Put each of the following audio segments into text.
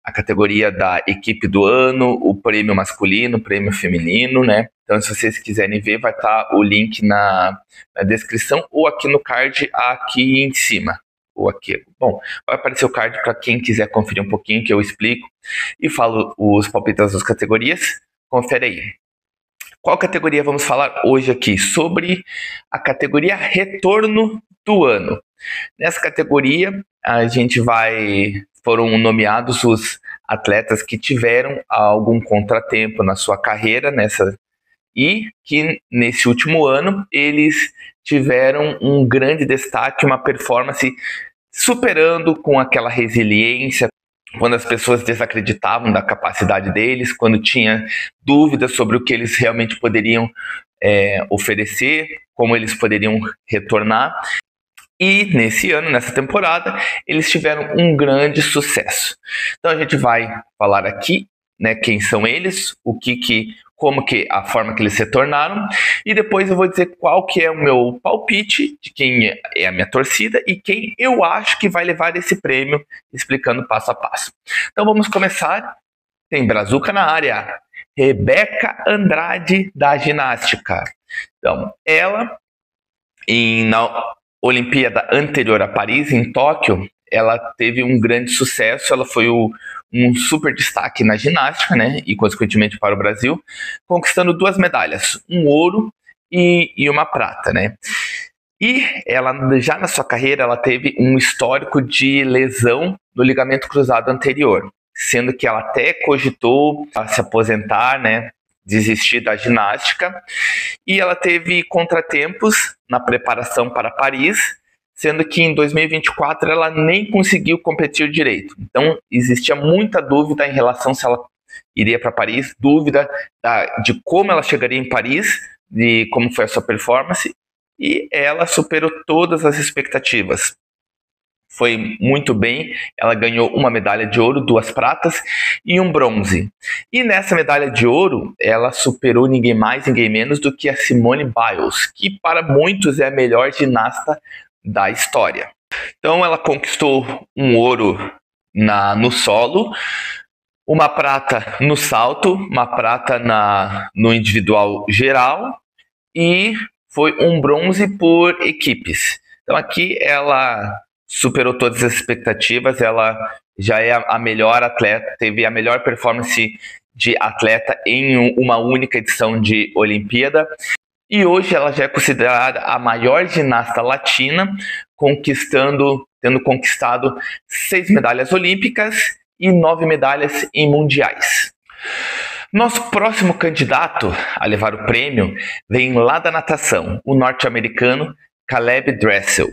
a categoria da equipe do ano, o prêmio masculino, o prêmio feminino, né? Então, se vocês quiserem ver, vai estar o link na descrição ou aqui no card aqui em cima. Ou aqui. Bom, vai aparecer o card para quem quiser conferir um pouquinho, que eu explico e falo os palpites das categorias. Confere aí. Qual categoria vamos falar hoje aqui? Sobre a categoria Retorno do Ano. Nessa categoria, foram nomeados os atletas que tiveram algum contratempo na sua carreira e que nesse último ano eles tiveram um grande destaque, uma performance superando com aquela resiliência, quando as pessoas desacreditavam da capacidade deles, quando tinha dúvidas sobre o que eles realmente poderiam oferecer, como eles poderiam retornar. E nesse ano, nessa temporada, eles tiveram um grande sucesso. Então a gente vai falar aqui, né, quem são eles, a forma que eles retornaram, e depois eu vou dizer qual que é o meu palpite, de quem é a minha torcida e quem eu acho que vai levar esse prêmio, explicando passo a passo. Então vamos começar. Tem Brazuca na área. Rebeca Andrade, da ginástica. Então, ela, na Olimpíada anterior a Paris, em Tóquio, ela teve um grande sucesso, ela foi um super destaque na ginástica, né, e consequentemente para o Brasil, conquistando 2 medalhas, um ouro e uma prata, né. E ela, já na sua carreira, ela teve um histórico de lesão no ligamento cruzado anterior, sendo que ela até cogitou se aposentar, né, desistir da ginástica, e ela teve contratempos na preparação para Paris, sendo que em 2024 ela nem conseguiu competir direito. Então existia muita dúvida em relação se ela iria para Paris, dúvida de como ela chegaria em Paris, de como foi a sua performance, e ela superou todas as expectativas. Foi muito bem, ela ganhou uma medalha de ouro, 2 pratas e um bronze. E nessa medalha de ouro, ela superou ninguém mais, ninguém menos do que a Simone Biles, que para muitos é a melhor ginasta da história. Então ela conquistou um ouro no solo, uma prata no salto, uma prata no individual geral e foi um bronze por equipes. Então aqui ela superou todas as expectativas, ela já é a melhor atleta, teve a melhor performance de atleta em uma única edição de Olimpíada. E hoje ela já é considerada a maior ginasta latina, tendo conquistado 6 medalhas olímpicas e 9 medalhas em mundiais. Nosso próximo candidato a levar o prêmio vem lá da natação, o norte-americano Caleb Dressel.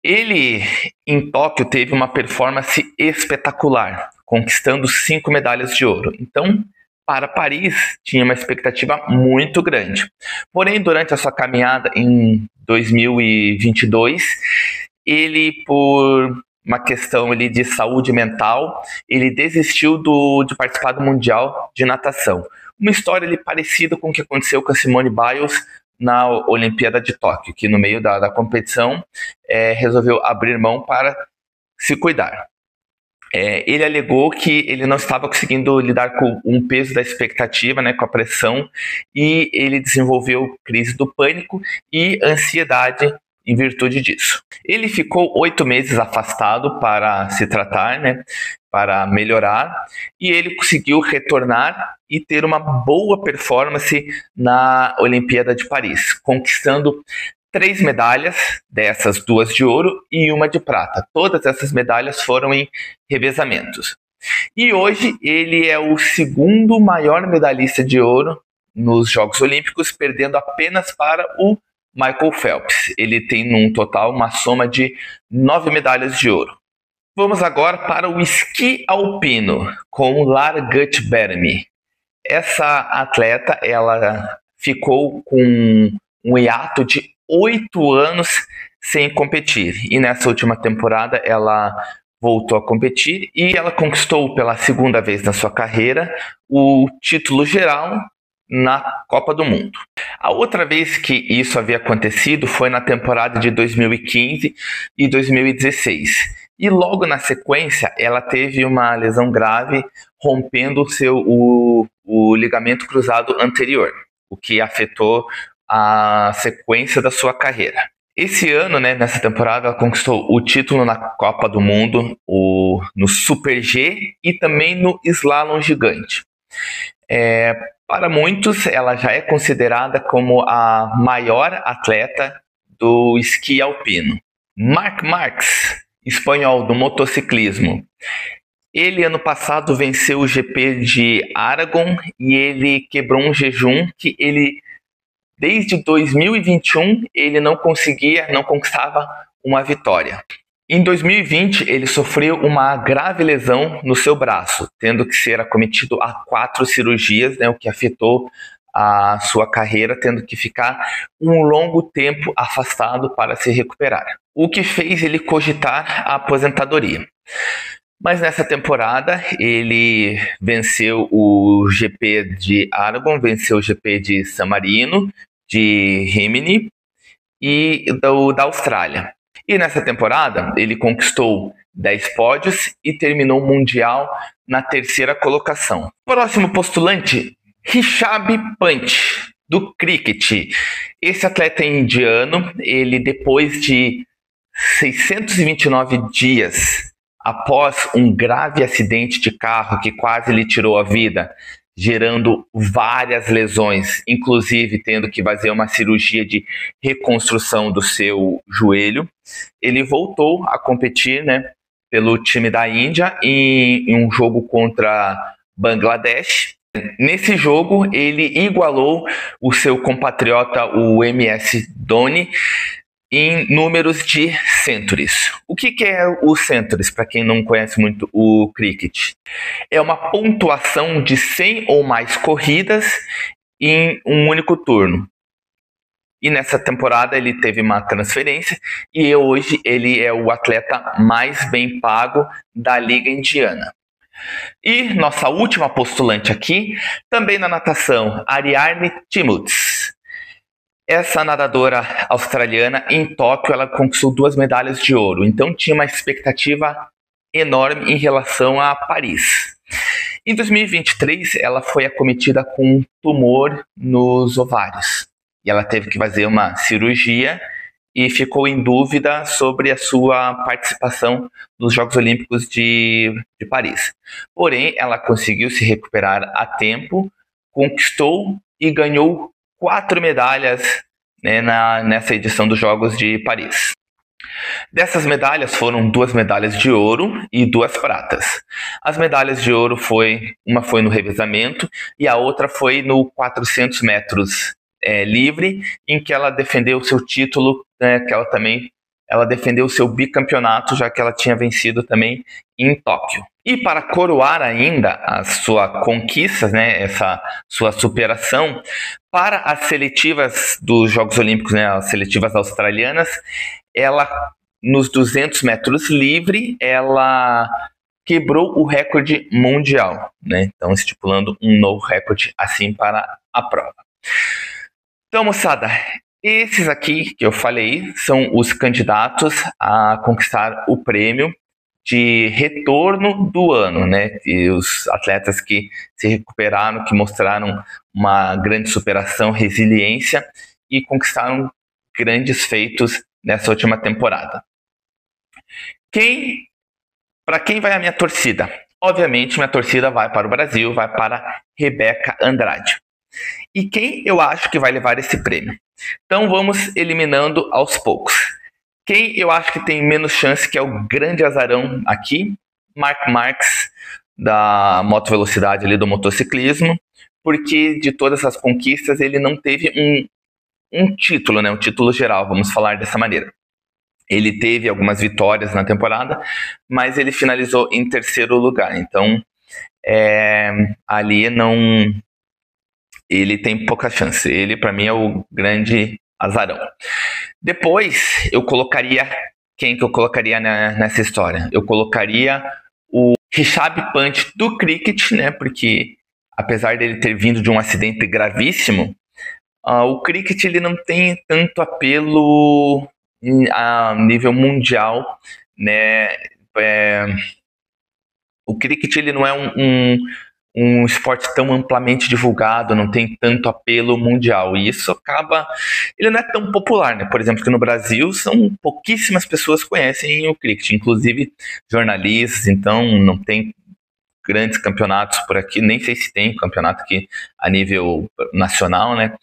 Ele, em Tóquio, teve uma performance espetacular, conquistando 5 medalhas de ouro. Então, para Paris, tinha uma expectativa muito grande. Porém, durante a sua caminhada em 2022, ele, por uma questão ali de saúde mental, ele desistiu de participar do Mundial de Natação. Uma história ali parecida com o que aconteceu com a Simone Biles na Olimpíada de Tóquio, que no meio da competição resolveu abrir mão para se cuidar. Ele alegou que ele não estava conseguindo lidar com um peso da expectativa, né, com a pressão, e ele desenvolveu crise do pânico e ansiedade em virtude disso. Ele ficou 8 meses afastado para se tratar, né, para melhorar, e ele conseguiu retornar e ter uma boa performance na Olimpíada de Paris, conquistando 3 medalhas, dessas 2 de ouro e 1 de prata. Todas essas medalhas foram em revezamentos. E hoje ele é o segundo maior medalhista de ouro nos Jogos Olímpicos, perdendo apenas para o Michael Phelps. Ele tem num total uma soma de 9 medalhas de ouro. Vamos agora para o esqui alpino com Lara Gut-Beramy. Essa atleta, ela ficou com um hiato de 8 anos sem competir. E nessa última temporada ela voltou a competir e ela conquistou pela segunda vez na sua carreira o título geral na Copa do Mundo. A outra vez que isso havia acontecido foi na temporada de 2015 e 2016. E logo na sequência, ela teve uma lesão grave, rompendo o ligamento cruzado anterior, o que afetou a sequência da sua carreira. Esse ano, né, nessa temporada, ela conquistou o título na Copa do Mundo, no Super G e também no Slalom Gigante. Para muitos, ela já é considerada como a maior atleta do esqui alpino. Marc Marx, espanhol do motociclismo. Ele, ano passado, venceu o GP de Aragon e ele quebrou um jejum que ele, desde 2021, ele não conquistava uma vitória. Em 2020, ele sofreu uma grave lesão no seu braço, tendo que ser acometido a 4 cirurgias, né, o que afetou a sua carreira, tendo que ficar um longo tempo afastado para se recuperar, o que fez ele cogitar a aposentadoria. Mas nessa temporada ele venceu o GP de Aragon, venceu o GP de San Marino, de Rimini e da Austrália. E nessa temporada ele conquistou 10 pódios e terminou o Mundial na 3ª colocação. Próximo postulante, Rishabh Pant, do cricket. Esse atleta indiano, ele depois de 629 dias após um grave acidente de carro que quase lhe tirou a vida, gerando várias lesões, inclusive tendo que fazer uma cirurgia de reconstrução do seu joelho, ele voltou a competir, né, pelo time da Índia em um jogo contra Bangladesh. Nesse jogo, ele igualou o seu compatriota, o MS Dhoni, em números de centuries. O que é o centuries, para quem não conhece muito o cricket? É uma pontuação de 100 ou mais corridas em um único turno. E nessa temporada ele teve uma transferência e hoje ele é o atleta mais bem pago da Liga Indiana. E nossa última postulante aqui, também na natação, Ariarne Timothy. Essa nadadora australiana, em Tóquio, ela conquistou 2 medalhas de ouro. Então tinha uma expectativa enorme em relação a Paris. Em 2023, ela foi acometida com um tumor nos ovários. E ela teve que fazer uma cirurgia e ficou em dúvida sobre a sua participação nos Jogos Olímpicos de Paris. Porém, ela conseguiu se recuperar a tempo, conquistou e ganhou 4 medalhas, né, nessa edição dos Jogos de Paris. Dessas medalhas foram 2 medalhas de ouro e 2 pratas. As medalhas de ouro uma foi no revezamento e a outra foi no 400 metros livre, em que ela defendeu o seu título, né, que ela defendeu o seu bicampeonato, já que ela tinha vencido também em Tóquio. E para coroar ainda a sua conquista, né, essa sua superação, para as seletivas dos Jogos Olímpicos, né, as seletivas australianas, ela, nos 200 metros livre, ela quebrou o recorde mundial, né? Então estipulando um novo recorde assim para a prova. Então, moçada, esses aqui que eu falei são os candidatos a conquistar o prêmio de retorno do ano, né? E os atletas que se recuperaram, que mostraram uma grande superação, resiliência e conquistaram grandes feitos nessa última temporada. Para quem vai a minha torcida? Obviamente, minha torcida vai para o Brasil, vai para Rebeca Andrade. E quem eu acho que vai levar esse prêmio? Então vamos eliminando aos poucos. Quem eu acho que tem menos chance, que é o grande azarão aqui, Marc Marx, da moto velocidade ali do motociclismo, porque de todas as conquistas ele não teve um título, né? Um título geral, vamos falar dessa maneira. Ele teve algumas vitórias na temporada, mas ele finalizou em 3º lugar. Então, ali não... Ele tem pouca chance. Ele, para mim, é o grande azarão. Depois, eu colocaria... Quem que eu colocaria nessa história? Eu colocaria o Rishabh Pant do cricket, né? Porque, apesar dele ter vindo de um acidente gravíssimo, o cricket ele não tem tanto apelo a nível mundial, né? o cricket ele não é um esporte tão amplamente divulgado, não tem tanto apelo mundial, e isso ele não é tão popular, né? Por exemplo, que no Brasil são pouquíssimas pessoas que conhecem o cricket, inclusive jornalistas, então não tem grandes campeonatos por aqui, nem sei se tem campeonato aqui a nível nacional, né?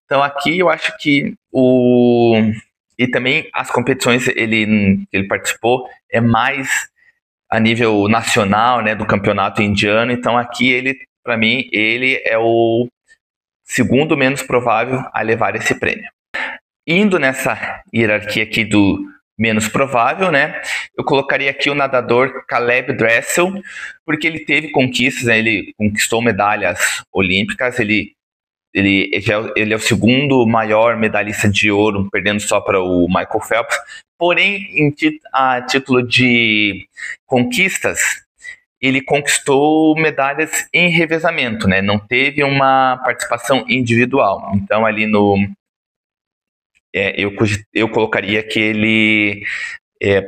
Então aqui eu acho que e também as competições ele participou é mais a nível nacional, né, do campeonato indiano. Então aqui para mim, ele é o segundo menos provável a levar esse prêmio. Indo nessa hierarquia aqui do menos provável, né, eu colocaria aqui o nadador Caleb Dressel, porque ele teve conquistas, né, ele conquistou medalhas olímpicas, ele é o segundo maior medalhista de ouro, perdendo só para o Michael Phelps. Porém, a título de conquistas, ele conquistou medalhas em revezamento, né? Não teve uma participação individual. Então, ali eu colocaria que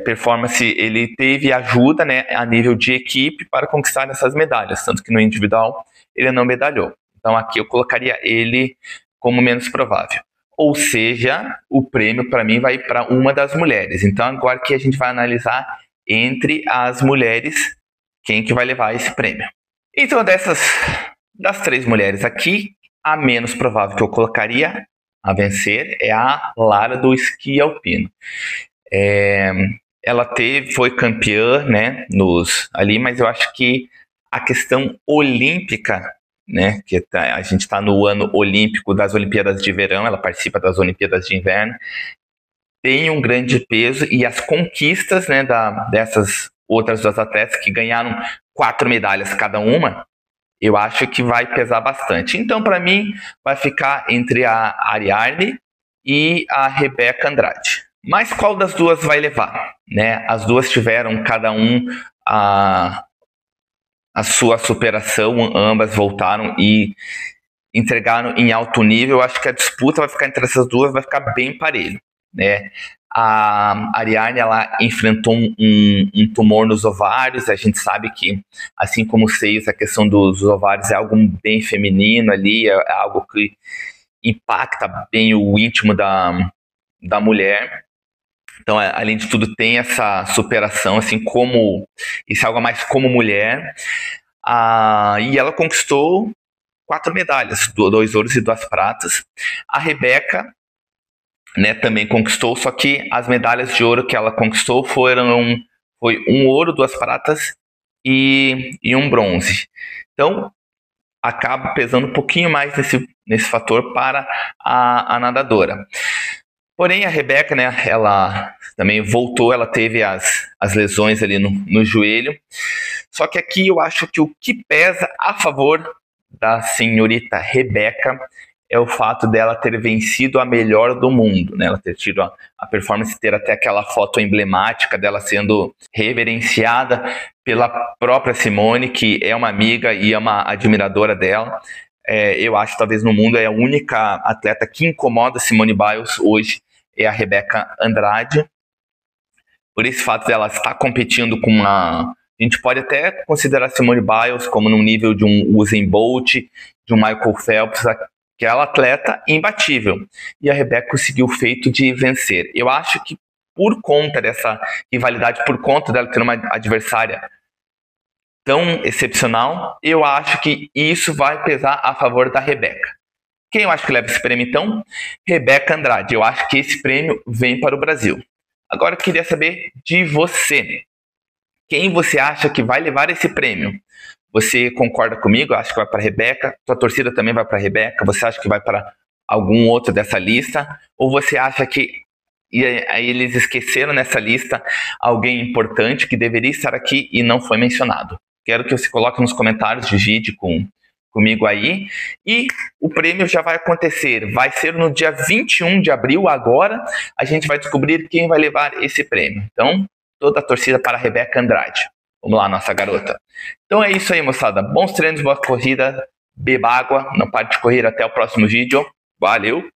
performance, ele teve ajuda, né, a nível de equipe para conquistar essas medalhas, tanto que no individual ele não medalhou. Então aqui eu colocaria ele como menos provável. Ou seja, o prêmio para mim vai para uma das mulheres. Então agora que a gente vai analisar entre as mulheres quem que vai levar esse prêmio. Então das 3 mulheres aqui, a menos provável que eu colocaria a vencer é a Lara do esqui alpino. Ela foi campeã, né, ali, mas eu acho que a questão olímpica, né, que a gente está no ano olímpico das Olimpíadas de Verão, ela participa das Olimpíadas de Inverno, tem um grande peso, e as conquistas, né, dessas outras 2 atletas que ganharam 4 medalhas cada uma, eu acho que vai pesar bastante. Então, para mim, vai ficar entre a Ariarne e a Rebeca Andrade. Mas qual das duas vai levar? Né? As duas tiveram cada a sua superação, ambas voltaram e entregaram em alto nível. Eu acho que a disputa vai ficar entre essas duas, vai ficar bem parelho. Né? A Ariarne, ela enfrentou um tumor nos ovários. A gente sabe que, assim como os seios, a questão dos ovários é algo bem feminino ali, é algo que impacta bem o íntimo da mulher. Então, além de tudo, tem essa superação, assim, isso é algo mais como mulher. E ela conquistou 4 medalhas, 2 ouros e 2 pratas. A Rebeca, né, também conquistou, só que as medalhas de ouro que ela conquistou foi 1 ouro, 2 pratas e 1 bronze. Então, acaba pesando um pouquinho mais nesse fator para a nadadora. Porém, a Rebeca, né, ela também voltou, ela teve as lesões ali no joelho. Só que aqui eu acho que o que pesa a favor da senhorita Rebeca é o fato dela ter vencido a melhor do mundo, né? Ela ter tido a performance, ter até aquela foto emblemática dela sendo reverenciada pela própria Simone, que é uma amiga e é uma admiradora dela. Eu acho que talvez no mundo é a única atleta que incomoda Simone Biles hoje, é a Rebeca Andrade. Por esse fato dela estar competindo com a gente pode até considerar Simone Biles como no nível de um Usain Bolt, de um Michael Phelps, aquela atleta imbatível. E a Rebeca conseguiu o feito de vencer. Eu acho que por conta dessa rivalidade, por conta dela ter uma adversária tão excepcional, eu acho que isso vai pesar a favor da Rebeca. Quem eu acho que leva esse prêmio, então? Rebeca Andrade. Eu acho que esse prêmio vem para o Brasil. Agora eu queria saber de você. Quem você acha que vai levar esse prêmio? Você concorda comigo? Eu acho que vai para a Rebeca. Tua torcida também vai para a Rebeca? Você acha que vai para algum outro dessa lista? Ou você acha que aí eles esqueceram nessa lista alguém importante que deveria estar aqui e não foi mencionado? Quero que você coloque nos comentários, digite comigo aí. E o prêmio já vai acontecer. Vai ser no dia 21 de abril. Agora a gente vai descobrir quem vai levar esse prêmio. Então, toda a torcida para a Rebeca Andrade. Vamos lá, nossa garota. Então é isso aí, moçada. Bons treinos, boa corrida. Beba água. Não pare de correr. Até o próximo vídeo. Valeu!